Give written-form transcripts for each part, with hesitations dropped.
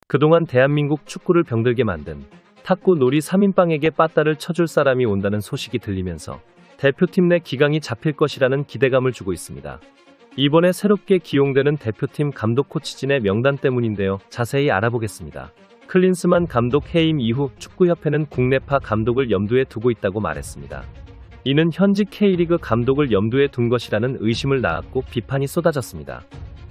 그동안 대한민국 축구를 병들게 만든 탁구 놀이 3인방에게 빠따를 쳐줄 사람이 온다는 소식이 들리면서 대표팀 내 기강이 잡힐 것이라는 기대감을 주고 있습니다. 이번에 새롭게 기용되는 대표팀 감독 코치진의 명단 때문인데요. 자세히 알아보겠습니다. 클린스만 감독 해임 이후 축구협회는 국내파 감독을 염두에 두고 있다고 말했습니다. 이는 현직 K리그 감독을 염두에 둔 것이라는 의심을 낳았고 비판이 쏟아졌습니다.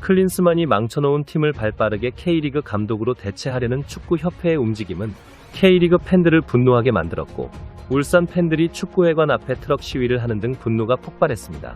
클린스만이 망쳐놓은 팀을 발빠르게 K리그 감독으로 대체하려는 축구협회의 움직임은 K리그 팬들을 분노하게 만들었고 울산 팬들이 축구회관 앞에 트럭 시위를 하는 등 분노가 폭발했습니다.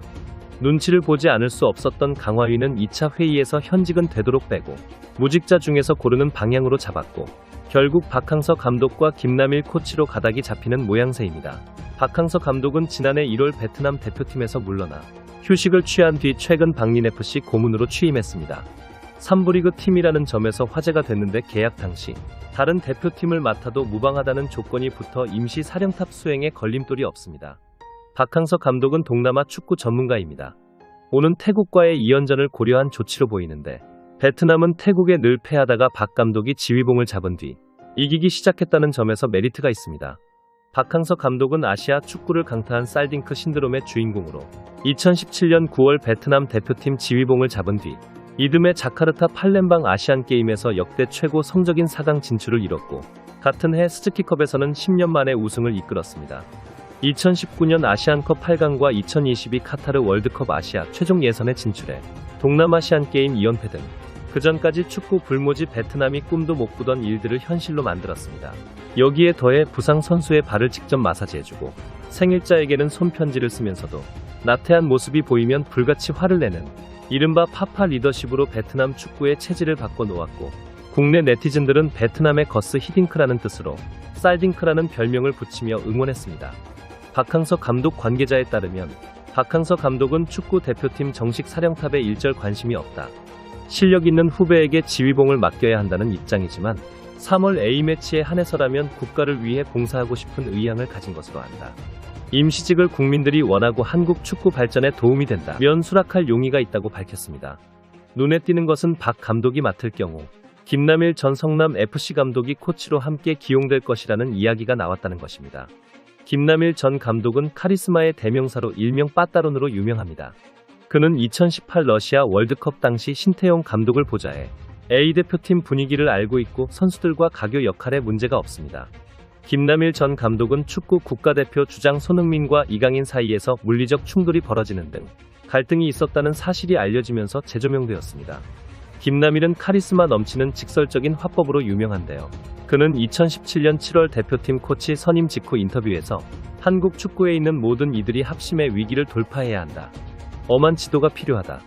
눈치를 보지 않을 수 없었던 강화위는 2차 회의에서 현직은 되도록 빼고 무직자 중에서 고르는 방향으로 잡았고 결국 박항서 감독과 김남일 코치로 가닥이 잡히는 모양새입니다. 박항서 감독은 지난해 1월 베트남 대표팀에서 물러나 휴식을 취한 뒤 최근 박린FC 고문으로 취임했습니다. 3부 리그 팀이라는 점에서 화제가 됐는데 계약 당시 다른 대표팀을 맡아도 무방하다는 조건이 붙어 임시 사령탑 수행에 걸림돌이 없습니다. 박항서 감독은 동남아 축구 전문가입니다. 오는 태국과의 2연전을 고려한 조치로 보이는데 베트남은 태국에 늘 패하다가 박 감독이 지휘봉을 잡은 뒤 이기기 시작했다는 점에서 메리트가 있습니다. 박항서 감독은 아시아 축구를 강타한 살딩크 신드롬의 주인공으로 2017년 9월 베트남 대표팀 지휘봉을 잡은 뒤 이듬해 자카르타 팔렘방 아시안게임에서 역대 최고 성적인 4강 진출을 이뤘고 같은 해 스즈키컵에서는 10년 만에 우승을 이끌었습니다. 2019년 아시안컵 8강과 2022 카타르 월드컵 아시아 최종 예선에 진출해 동남아시안게임 2연패 등 그전까지 축구 불모지 베트남이 꿈도 못 꾸던 일들을 현실로 만들었습니다. 여기에 더해 부상 선수의 발을 직접 마사지해주고 생일자에게는 손편지를 쓰면서도 나태한 모습이 보이면 불같이 화를 내는 이른바 파파 리더십으로 베트남 축구의 체질을 바꿔놓았고 국내 네티즌들은 베트남의 거스 히딩크라는 뜻으로 쌀딩크라는 별명을 붙이며 응원했습니다. 박항서 감독 관계자에 따르면 박항서 감독은 축구 대표팀 정식 사령탑에 일절 관심이 없다. 실력 있는 후배에게 지휘봉을 맡겨야 한다는 입장이지만 3월 A매치에 한해서라면 국가를 위해 봉사하고 싶은 의향을 가진 것으로 안다. 임시직을 국민들이 원하고 한국 축구 발전에 도움이 된다면 수락할 용의가 있다고 밝혔습니다. 눈에 띄는 것은 박 감독이 맡을 경우 김남일 전 성남FC 감독이 코치로 함께 기용될 것이라는 이야기가 나왔다는 것입니다. 김남일 전 감독은 카리스마의 대명사로 일명 빠따론으로 유명합니다. 그는 2018 러시아 월드컵 당시 신태용 감독을 보좌해 A대표팀 분위기를 알고 있고 선수들과 가교 역할에 문제가 없습니다. 김남일 전 감독은 축구 국가대표 주장 손흥민과 이강인 사이에서 물리적 충돌이 벌어지는 등 갈등이 있었다는 사실이 알려지면서 재조명되었습니다. 김남일은 카리스마 넘치는 직설적인 화법으로 유명한데요. 그는 2017년 7월 대표팀 코치 선임 직후 인터뷰에서 한국 축구에 있는 모든 이들이 합심해 위기를 돌파해야 한다. 엄한 지도가 필요하다.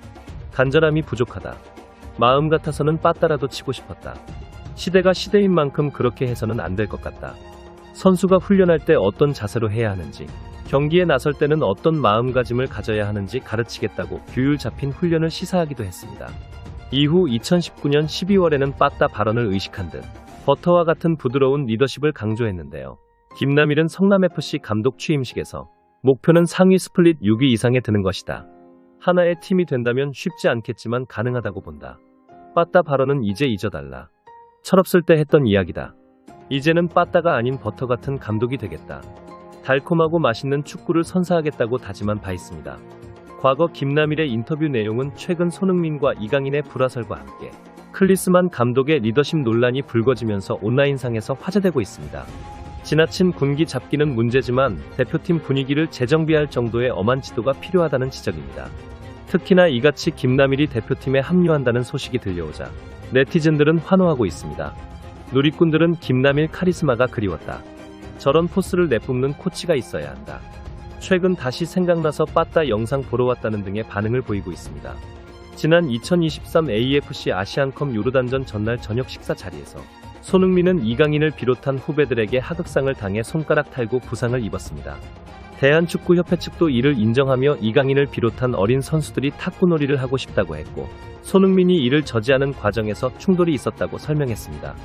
간절함이 부족하다. 마음 같아서는 빠따라도 치고 싶었다. 시대가 시대인 만큼 그렇게 해서는 안 될 것 같다. 선수가 훈련할 때 어떤 자세로 해야 하는지, 경기에 나설 때는 어떤 마음가짐을 가져야 하는지 가르치겠다고 규율 잡힌 훈련을 시사하기도 했습니다. 이후 2019년 12월에는 빠따 발언을 의식한 듯 버터와 같은 부드러운 리더십을 강조했는데요. 김남일은 성남FC 감독 취임식에서 목표는 상위 스플릿 6위 이상에 드는 것이다. 하나의 팀이 된다면 쉽지 않겠지만 가능하다고 본다. 빠따 발언은 이제 잊어달라. 철없을 때 했던 이야기다. 이제는 빠따가 아닌 버터 같은 감독이 되겠다. 달콤하고 맛있는 축구를 선사하겠다고 다짐한 바 있습니다. 과거 김남일의 인터뷰 내용은 최근 손흥민과 이강인의 불화설과 함께 클린스만 감독의 리더십 논란이 불거지면서 온라인상에서 화제되고 있습니다. 지나친 군기 잡기는 문제지만 대표팀 분위기를 재정비할 정도의 엄한 지도가 필요하다는 지적입니다. 특히나 이같이 김남일이 대표팀에 합류한다는 소식이 들려오자 네티즌들은 환호하고 있습니다. 누리꾼들은 김남일 카리스마가 그리웠다. 저런 포스를 내뿜는 코치가 있어야 한다. 최근 다시 생각나서 빠따 영상 보러 왔다는 등의 반응을 보이고 있습니다. 지난 2023 AFC 아시안컵 요르단전 전날 저녁 식사 자리에서 손흥민은 이강인을 비롯한 후배들에게 하극상을 당해 손가락 탈구 부상을 입었습니다. 대한축구협회 측도 이를 인정하며 이강인을 비롯한 어린 선수들이 탁구놀이를 하고 싶다고 했고 손흥민이 이를 저지하는 과정에서 충돌이 있었다고 설명했습니다.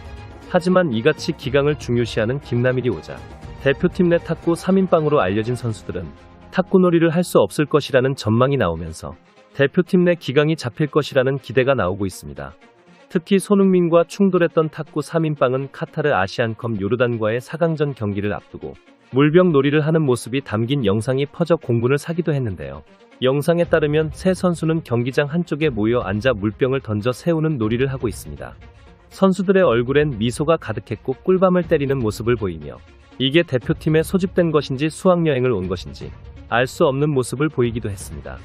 하지만 이같이 기강을 중요시하는 김남일이 오자 대표팀 내 탁구 3인방으로 알려진 선수들은 탁구놀이를 할 수 없을 것이라는 전망이 나오면서 대표팀 내 기강이 잡힐 것이라는 기대가 나오고 있습니다. 특히 손흥민과 충돌했던 탁구 3인방은 카타르 아시안컵 요르단과의 4강전 경기를 앞두고 물병 놀이를 하는 모습이 담긴 영상이 퍼져 공분을 사기도 했는데요. 영상에 따르면 세 선수는 경기장 한쪽에 모여 앉아 물병을 던져 세우는 놀이를 하고 있습니다. 선수들의 얼굴엔 미소가 가득했고 꿀밤을 때리는 모습을 보이며 이게 대표팀에 소집된 것인지 수학여행을 온 것인지 알 수 없는 모습을 보이기도 했습니다.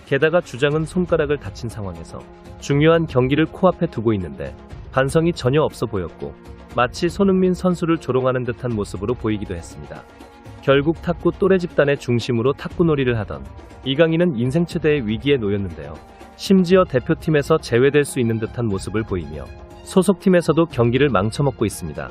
게다가 주장은 손가락을 다친 상황에서 중요한 경기를 코앞에 두고 있는데 반성이 전혀 없어 보였고 마치 손흥민 선수를 조롱하는 듯한 모습으로 보이기도 했습니다. 결국 탁구 또래 집단의 중심으로 탁구놀이를 하던 이강인은 인생 최대의 위기에 놓였는데요. 심지어 대표팀에서 제외될 수 있는 듯한 모습을 보이며 소속팀에서도 경기를 망쳐먹고 있습니다.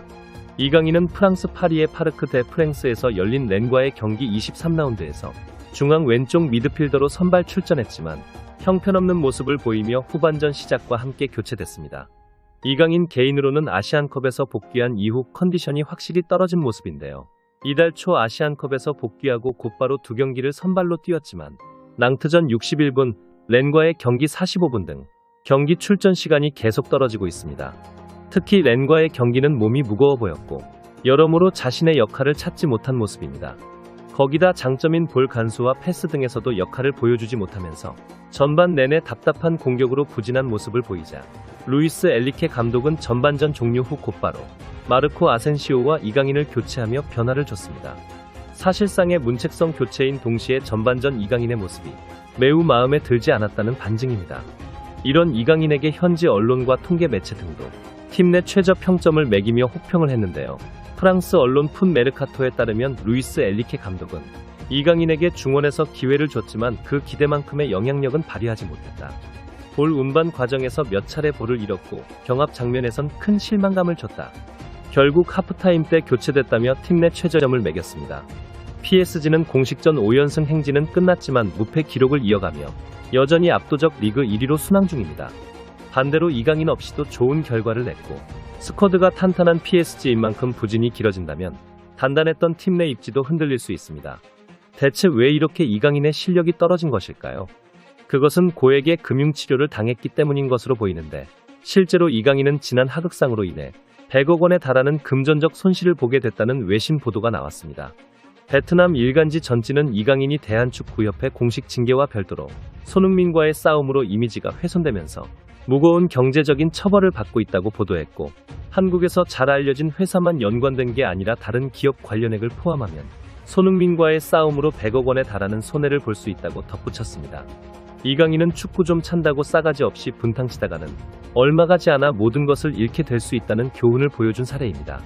이강인은 프랑스 파리의 파르크 대 프랑스에서 열린 렌과의 경기 23라운드에서 중앙 왼쪽 미드필더로 선발 출전했지만 형편없는 모습을 보이며 후반전 시작과 함께 교체됐습니다. 이강인 개인으로는 아시안컵에서 복귀한 이후 컨디션이 확실히 떨어진 모습인데요. 이달 초 아시안컵에서 복귀하고 곧바로 두 경기를 선발로 뛰었지만 낭트전 61분, 렌과의 경기 45분 등 경기 출전 시간이 계속 떨어지고 있습니다. 특히 렌과의 경기는 몸이 무거워 보였고 여러모로 자신의 역할을 찾지 못한 모습입니다. 거기다 장점인 볼 간수와 패스 등에서도 역할을 보여주지 못하면서 전반 내내 답답한 공격으로 부진한 모습을 보이자 루이스 엘리케 감독은 전반전 종료 후 곧바로 마르코 아센시오와 이강인을 교체하며 변화를 줬습니다. 사실상의 문책성 교체인 동시에 전반전 이강인의 모습이 매우 마음에 들지 않았다는 반증입니다. 이런 이강인에게 현지 언론과 통계 매체 등도 팀 내 최저 평점을 매기며 혹평을 했는데요. 프랑스 언론 푼 메르카토에 따르면 루이스 엘리케 감독은 이강인에게 중원에서 기회를 줬지만 그 기대만큼의 영향력은 발휘하지 못했다. 볼 운반 과정에서 몇 차례 볼을 잃었고 경합 장면에선 큰 실망감을 줬다. 결국 하프타임 때 교체됐다며 팀 내 최저점을 매겼습니다. PSG는 공식전 5연승 행진은 끝났지만 무패 기록을 이어가며 여전히 압도적 리그 1위로 순항 중입니다. 반대로 이강인 없이도 좋은 결과를 냈고 스쿼드가 탄탄한 PSG인 만큼 부진이 길어진다면 단단했던 팀 내 입지도 흔들릴 수 있습니다. 대체 왜 이렇게 이강인의 실력이 떨어진 것일까요? 그것은 고액의 금융치료를 당했기 때문인 것으로 보이는데 실제로 이강인은 지난 하극상으로 인해 100억 원에 달하는 금전적 손실을 보게 됐다는 외신 보도가 나왔습니다. 베트남 일간지 전지는 이강인이 대한축구협회 공식 징계와 별도로 손흥민과의 싸움으로 이미지가 훼손되면서 무거운 경제적인 처벌을 받고 있다고 보도했고 한국에서 잘 알려진 회사만 연관된 게 아니라 다른 기업 관련액을 포함하면 손흥민과의 싸움으로 100억 원에 달하는 손해를 볼 수 있다고 덧붙였습니다. 이강인은 축구 좀 찬다고 싸가지 없이 분탕치다가는 얼마 가지 않아 모든 것을 잃게 될 수 있다는 교훈을 보여준 사례입니다.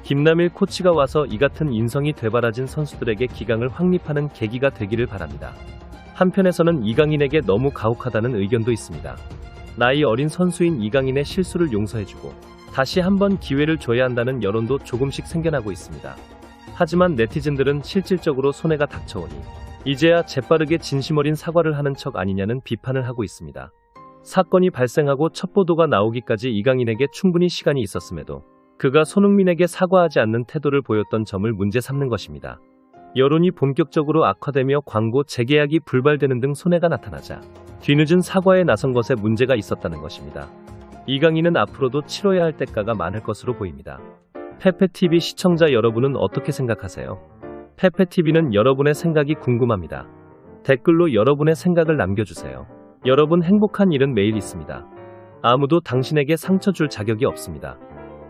김남일 코치가 와서 이 같은 인성이 되바라진 선수들에게 기강을 확립하는 계기가 되기를 바랍니다. 한편에서는 이강인에게 너무 가혹하다는 의견도 있습니다. 나이 어린 선수인 이강인의 실수를 용서해주고 다시 한번 기회를 줘야 한다는 여론도 조금씩 생겨나고 있습니다. 하지만 네티즌들은 실질적으로 손해가 닥쳐오니 이제야 재빠르게 진심 어린 사과를 하는 척 아니냐는 비판을 하고 있습니다. 사건이 발생하고 첫 보도가 나오기까지 이강인에게 충분히 시간이 있었음에도 그가 손흥민에게 사과하지 않는 태도를 보였던 점을 문제 삼는 것입니다. 여론이 본격적으로 악화되며 광고 재계약이 불발되는 등 손해가 나타나자 뒤늦은 사과에 나선 것에 문제가 있었다는 것입니다. 이강인은 앞으로도 치러야 할 대가가 많을 것으로 보입니다. 페페TV 시청자 여러분은 어떻게 생각하세요? 페페TV는 여러분의 생각이 궁금합니다. 댓글로 여러분의 생각을 남겨주세요. 여러분 행복한 일은 매일 있습니다. 아무도 당신에게 상처 줄 자격이 없습니다.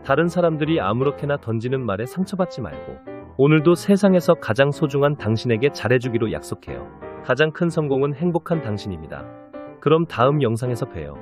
다른 사람들이 아무렇게나 던지는 말에 상처받지 말고 오늘도 세상에서 가장 소중한 당신에게 잘해주기로 약속해요. 가장 큰 성공은 행복한 당신입니다. 그럼 다음 영상에서 봬요.